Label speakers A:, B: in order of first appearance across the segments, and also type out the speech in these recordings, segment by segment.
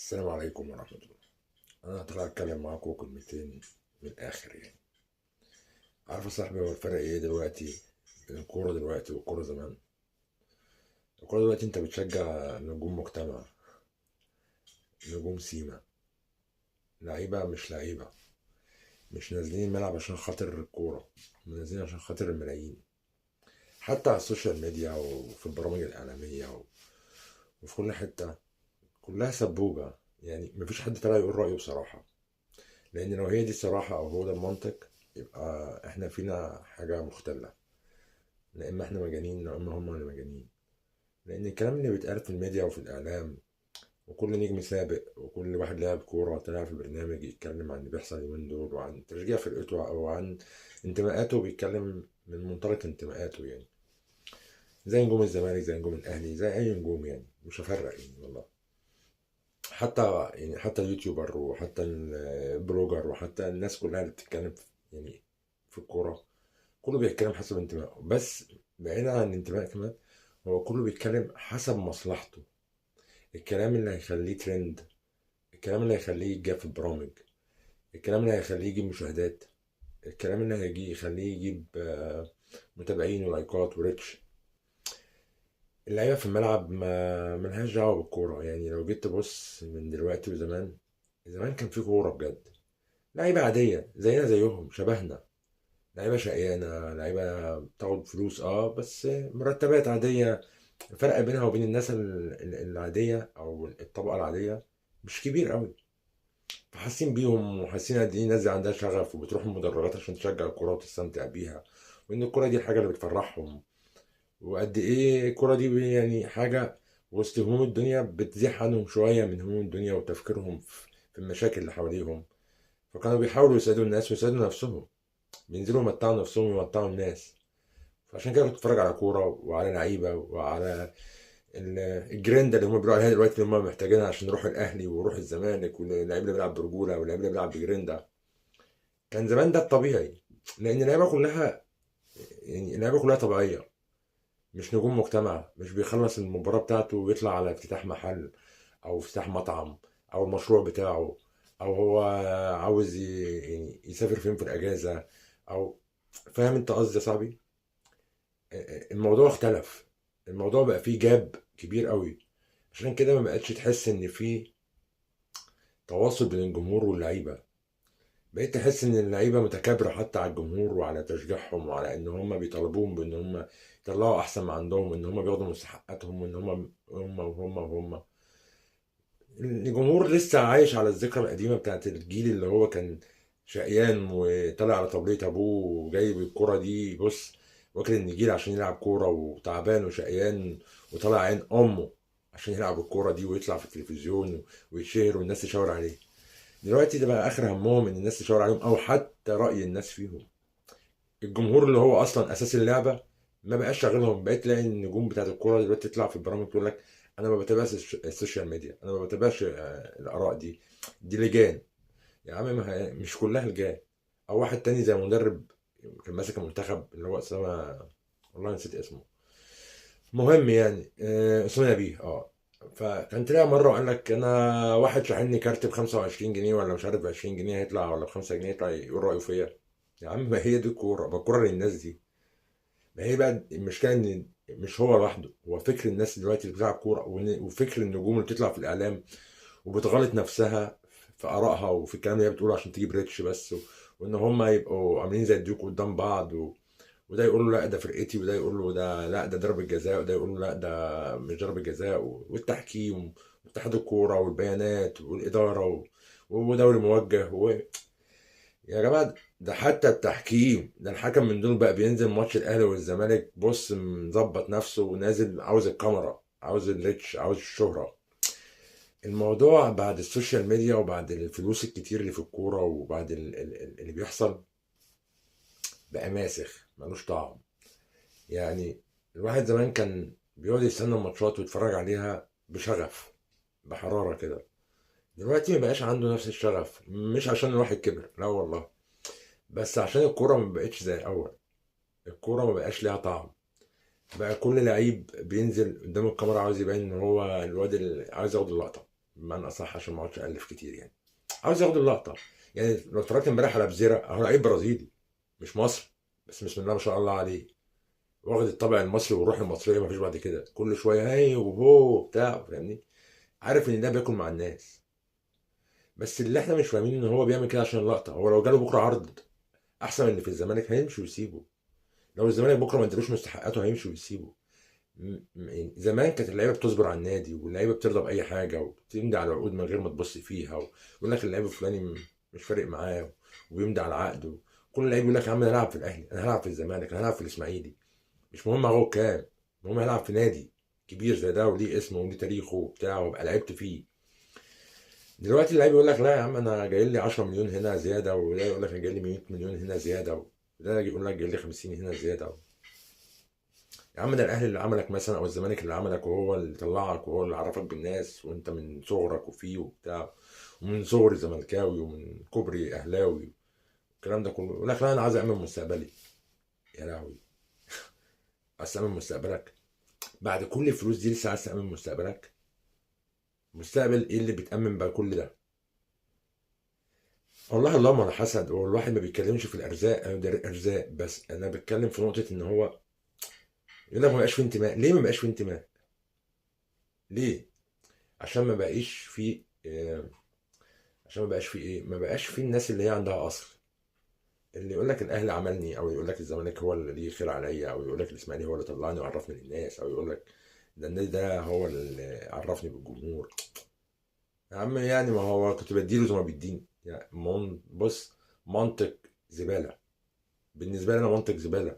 A: السلام عليكم ورحمة الله. أنا طلع أتكلم معاكم كلمتين من الآخر يعني. عارف يا صاحبي، هو الفرق إيه دلوقتي بين الكورة دلوقتي والكورة زمان؟ الكورة دلوقتي أنت بتشجع نجوم مجتمع، نجوم سيما، لعيبة مش لعيبة، مش نازلين الملعب عشان خاطر الكورة، هم نازلين عشان خاطر الملايين. حتى على السوشيال ميديا وفي البرامج الإعلامية وفي كل حتة كلها سبوبة. يعني مفيش حد طلع يقول رأيه بصراحة، لأن لو هي دي الصراحة أو هو ده المنطق يبقى إحنا فينا حاجة مختلة. لا اما احنا مجانين لا اما هم اللي مجانين. لان الكلام اللي بيتقال في الميديا وفي الاعلام، وكل نجم سابق وكل واحد لاعب كوره طلع في برنامج يتكلم عن اللي بيحصل اليومين دول وعن تشجيع فرقته او عن انتماءاته، بيتكلم من منطلق انتماءاته يعني. زي نجوم الزمالك، زي نجوم الاهلي، زي اي نجوم يعني، مش هفرق يعني والله. حتى اليوتيوبر وحتى البلوجر وحتى الناس كلها اللي بتتكلم يعني في الكوره، كله بيتكلم حسب انتمائه. بس بعيدا عن الانتماء كمان، هو كله بيتكلم حسب مصلحته. الكلام اللي هيخليه ترند، الكلام اللي هيخليه يتجاب في البرامج، الكلام اللي هيخليه يجيب مشاهدات، الكلام اللي هيجي يخليه يجيب متابعين ولايكات وريتش. اللعيبة في الملعب ما ملهاش دعوة بالكورة. يعني لو جيت تبص من دلوقتي وزمان، زمان كان في كورة بجد، لعيبة عادية زينا زيهم شبهنا، لعيبة شقيانة، لعيبة بتاخد فلوس بس مرتبات عادية. الفرق بينها وبين الناس العادية أو الطبقة العادية مش كبير قوي. فحاسين بيهم وحاسين قد ايه الناس دي عندها شغف وبتروح المدرجات عشان تشجع الكوره وتستمتع بيها، وان الكوره دي الحاجه اللي بتفرحهم، وقد ايه الكوره دي يعني حاجه وسط هموم الدنيا بتزيح عنهم شويه من هموم الدنيا وتفكيرهم في المشاكل اللي حواليهم. فكانوا بيحاولوا يساعدوا الناس ويساعدوا نفسهم، بينزلوا يمتعوا نفسهم ويمتعوا الناس. فعشان كده كنت بتفرج على كوره وعلى لعيبه وعلى الجريندا اللي هم بيقولوا عليها دلوقتي، اللي هم محتاجينها عشان يروح الاهلي ويروح الزمالك، واللعيب اللي بيلعب برجوله واللعيب اللي بيلعب بجريندا. كان زمان ده الطبيعي، لان اللعيبه كلها، يعني اللعيبه كلها طبيعيه، مش نجوم مجتمع، مش بيخلص المباراه بتاعته ويطلع على افتتاح محل او افتتاح مطعم او المشروع بتاعه، او هو عاوز يعني يسافر فين في الاجازه، او فاهم انت قصدي يا صاحبي. الموضوع اختلف، الموضوع بقى فيه جاب كبير قوي. عشان كده ما بقتش تحس ان في تواصل بين الجمهور واللعيبه. بقيت تحس ان اللعيبه متكابره حتى على الجمهور وعلى تشجيعهم وعلى ان هم بيطالبوهم بان هم يطلعوا احسن ما عندهم وان هم بياخدوا مستحقاتهم وان هم. الجمهور لسه عايش على الذكرى القديمه بتاعت الجيل اللي هو كان شقيان وطالع على طبلية ابوه وجايب الكرة دي. بص، واكل النجيل عشان يلعب كورة وتعبان وشقيان وطالع عين امه عشان يلعب الكورة دي ويطلع في التلفزيون ويتشهر والناس تشاور عليه. دلوقتي ده بقى اخر همهم ان الناس تشاور عليهم او حتى راي الناس فيهم. الجمهور اللي هو اصلا اساس اللعبه ما بقاش شاغلهم. بقيت تلاقي النجوم بتاعت الكوره دلوقتي تطلع في البرامج تقول لك انا ما بتابعش السوشيال ميديا، انا ما بتابعش الاراء دي لجان. يا عم ما مش كلها لجان. او واحد تاني زي مدرب كان ماسك المنتخب اللي هو اسامه، والله نسيت اسمه، مهم يعني اسامه نبيه. فكان طلع مره وقال لك انا واحد شاحنني كارت ب 25 جنيه ولا مش عارف ب 20 جنيه هيطلع ولا ب 5 جنيه يطلع يقول رايه فيا. يا عم ما هي دي الكوره، ما الكوره للناس دي. ما هي بقى المشكله ان مش هو لوحده، هو فكر الناس دلوقتي اللي بتلعب كوره وفكر النجوم اللي بتطلع في الاعلام وبتغلط نفسها في ارائها وفي الكلام اللي هي بتقوله عشان تجيب ريتش بس، وان هم يبقوا عاملين زي الديوك قدام بعض وده يقول له لا ده فرقتي، وده يقول له ده لا ده ضربة جزاء، وده يقول له لا ده مش ضربة جزاء، والتحكيم واتحاد الكورة والبيانات والإدارة ودوري موجه يا جماعة، ده حتى التحكيم، ده الحكم من دول بقى بينزل ماتش الأهلي والزمالك بص مظبط نفسه ونازل عاوز الكاميرا، عاوز الريتش، عاوز الشهرة. الموضوع بعد السوشيال ميديا وبعد الفلوس الكتير اللي في الكورة وبعد اللي بيحصل بقى ماسخ ملوش طعم. يعني الواحد زمان كان بيقعد يستنى الماتشات ويتفرج عليها بشغف، بحرارة كده. دلوقتي مبقاش عنده نفس الشغف، مش عشان الواحد كبر لا والله، بس عشان الكورة مبقتش زي الأول. الكورة مبقاش ليها طعم. بقى كل لعيب بينزل قدام الكاميرا عاوز يبين ان هو الواد اللي عاوز ياخد اللقطة. بمعنى اصح عشان ما اقعدش الف كتير يعني. عاوز ياخد اللقطه. يعني لو اتفرجت امبارح على بزيرة، اهو لعيب برازيلي مش مصري، بس بسم الله ما شاء الله عليه، واخد الطبع المصري والروح المصريه، ما فيش بعد كده. كل شويه هي وهو بتاع، فاهمني؟ عارف ان ده بياكل مع الناس. بس اللي احنا مش فاهمين ان هو بيعمل كده عشان اللقطه. هو لو جاله بكره عرض احسن من اللي في الزمالك هيمشي ويسيبه. لو الزمالك بكره ما ادالوش مستحقاته هيمشي ويسيبه. يعني زمان كانت اللعيبه بتصبر على النادي، واللعيبه بترضى باي حاجه، وبتمضي على العقود من غير ما تبص فيها، ويقول لك اللعيب الفلاني مش فارق معاه، وبيمضي على عقده. كل لعيب يقول لك يا عم انا هلعب في الاهلي، انا هلعب في الزمالك، انا هلعب في الاسماعيلي. مش مهم هو كام، المهم هلعب في نادي كبير زي ده وليه اسمه وليه تاريخه وبتاع وابقى لعبت فيه. دلوقتي اللعيب يقول لك لا يا عم انا جاي لي 10 مليون هنا زياده، وده يقول لك انا جاي لي 100 مليون هنا زياده، وده يقول لك جاي لي 50 هنا زياده. يا عم ده الاهلي اللي عملك مثلا، او الزمالك اللي عملك، وهو اللي طلعك، وهو اللي عرفك بالناس، وانت من صغرك وفيه وبتاع، ومن صغري زملكاوي ومن كبري اهلاوي. الكلام ده كله يقول لك لا انا عايز اعمل مستقبلي. يا لهوي، عايز تعمل مستقبلك؟ بعد كل الفلوس دي لسه عايز تعمل مستقبلك؟ مستقبل ايه اللي بيتأمن بقى كل ده؟ والله اللهم على حسد. هو الواحد ما بيتكلمش في الارزاق، انا ده ارزاق، بس انا بتكلم في نقطه ان هو يقول لك ما بقاش في انتماء. ليه ما بقاش في انتماء؟ ليه؟ عشان ما بقاش في عشان ما بقاش في ايه، ما بقاش في الناس اللي هي عندها اصل. اللي يقول لك الاهلي عملني، او يقول لك الزمالك هو اللي ليه خير عليا، او يقول لك الاسماعيلي هو اللي طلعني وعرفني للناس، او يقول لك ده النادي ده هو اللي عرفني بالجمهور. يا عم يعني ما هو كنت بديله زي ما بيديني. يعني بص، منطق زباله. بالنسبه لي انا منطق زباله.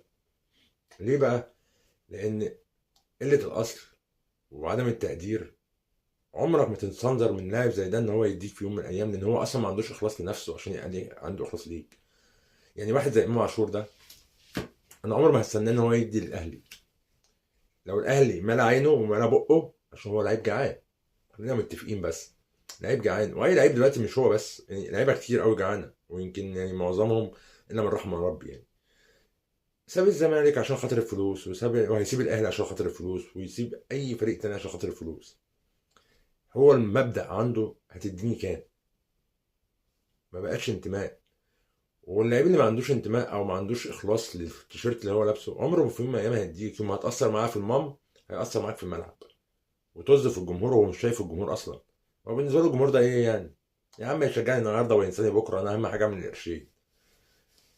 A: ليه بقى؟ لان قله الاصل وعدم التقدير، عمرك ما تنصنظر من لاعب زي ده ان هو يديك في يوم من الايام، لان هو اصلا ما عندوش اخلاص لنفسه عشان يعني عنده اخلاص ليك. يعني واحد زي امام عاشور ده، انا عمري ما هستناه ان هو يدي للاهلي. لو الاهلي ملا عينه وملا بقه عشان هو لعيب جعان، خلينا متفقين. بس لعيب جعان، واي لعيب دلوقتي مش هو بس، يعني لعيبه كتير قوي جعانه، ويمكن يعني معظمهم الا من رحم ربي يعني. ساب الزمالك عشان خاطر الفلوس، وهيسيب الاهلي عشان خاطر الفلوس، ويسيب اي فريق تاني عشان خاطر الفلوس. هو المبدأ عنده هتديني كام؟ ما بقاش انتماء. واللاعب اللي ما عندوش انتماء او ما عندوش اخلاص للتيشيرت اللي هو لابسه، عمره في يوم من الايام هيديك. يوم ما هتاثر معاه في المام هياثر معاك في الملعب، وطز في الجمهور وهو مش شايف الجمهور اصلا. هو بالنسبه له الجمهور ده ايه يعني؟ يا عم يشجعني النهارده وينساني بكره، انا اهم حاجه من القرشين،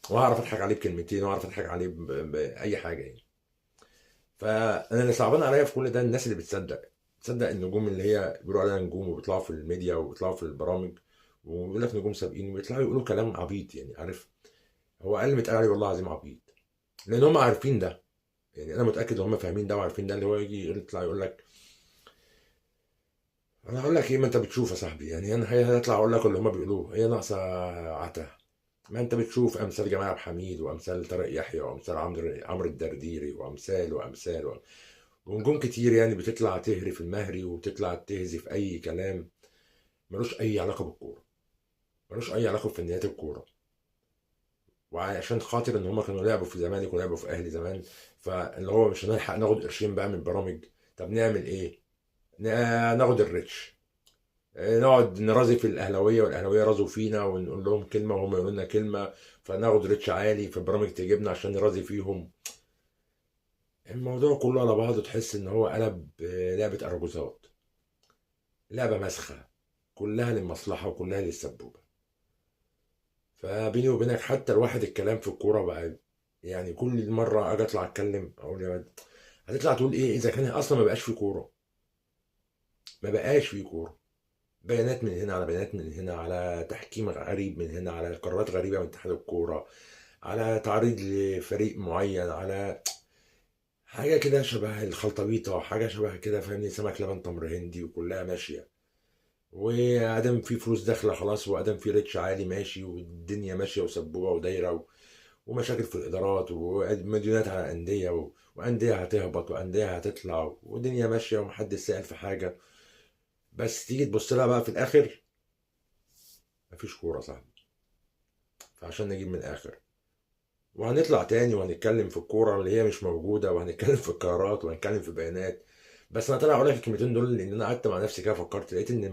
A: وهعرف اضحك عليه بكلمتين، واعرف اضحك عليه باي حاجه يعني. فانا اللي صعبان عليا في كل ده الناس اللي بتصدق النجوم اللي هي بيقولوا عليها نجوم، وبيطلعوا في الميديا وبيطلعوا في البرامج، ويقول لك نجوم سابقين، وبيطلعوا يقولوا كلام عبيط يعني. عارف، هو اقل ما اتقال عليه والله العظيم عبيط، لان هم عارفين ده. يعني انا متاكد ان هم فاهمين ده وعارفين ده. اللي هو يجي يطلع يقول لك انا هقول لك ايه، ما انت بتشوف يا صاحبي. يعني انا هطلع اقول لك اللي هم بيقولوه هي ناقصه عته. ما انت بتشوف امثال جمال عبد الحميد، وامثال طارق يحيى، وامثال عمرو الدرديري، وامثال ونجوم كتير يعني بتطلع تهري في المهري، وتطلع تهزي في اي كلام ملوش اي علاقه بالكوره، ملوش اي علاقه بفنيات الكوره. وعشان خاطر ان هم كانوا لعبوا في الزمالك ولعبوا في اهلي زمان، فاللي هو مش هنلحق ناخد قرشين بقى من البرامج. طب نعمل ايه؟ ناخد الريتش. نقعد نرازي في الاهلاويه، والاهلاويه رازوا فينا، ونقول لهم كلمه وهم يقولوا لنا كلمه، فناخد ريتش عالي في البرامج تجيبنا عشان نرازي فيهم. الموضوع كله على بعضه تحس ان هو قلب لعبه ارجوزات، لعبه مسخه، كلها للمصلحه وكلها للسبوبه. فبيني وبينك حتى الواحد الكلام في الكوره بقى، يعني كل مره اجي اطلع اتكلم اقول يا ولد هتطلع تقول ايه اذا كان اصلا ما بقاش في كوره؟ ما بقاش في كوره. بيانات من هنا على بيانات من هنا، على تحكيم غريب من هنا، على قرارات غريبه من اتحاد الكوره، على تعريض لفريق معين، على حاجه كده شبه الخلطبيطه، حاجه شبه كده فاهمني، سمك لبن تمر هندي، وكلها ماشيه. وادام في فلوس داخله خلاص، وادام في ريتش عالي ماشي، والدنيا ماشيه وسبوبه ودايره ومشاكل في الادارات، ومديونات على انديه، وانديه هتهبط وانديه هتطلع، ودنيا ماشيه ومحدش سائل في حاجه. بس تيجي تبص لها بقى في الاخر مفيش كوره صاحبي. فعشان نجيب من الاخر، وهنطلع تاني وهنتكلم في الكوره اللي هي مش موجوده، وهنتكلم في القرارات، وهنتكلم في بيانات. بس انا طالع اقول لك الكلمتين دول لان انا قعدت مع نفسي كده فكرت، لقيت ان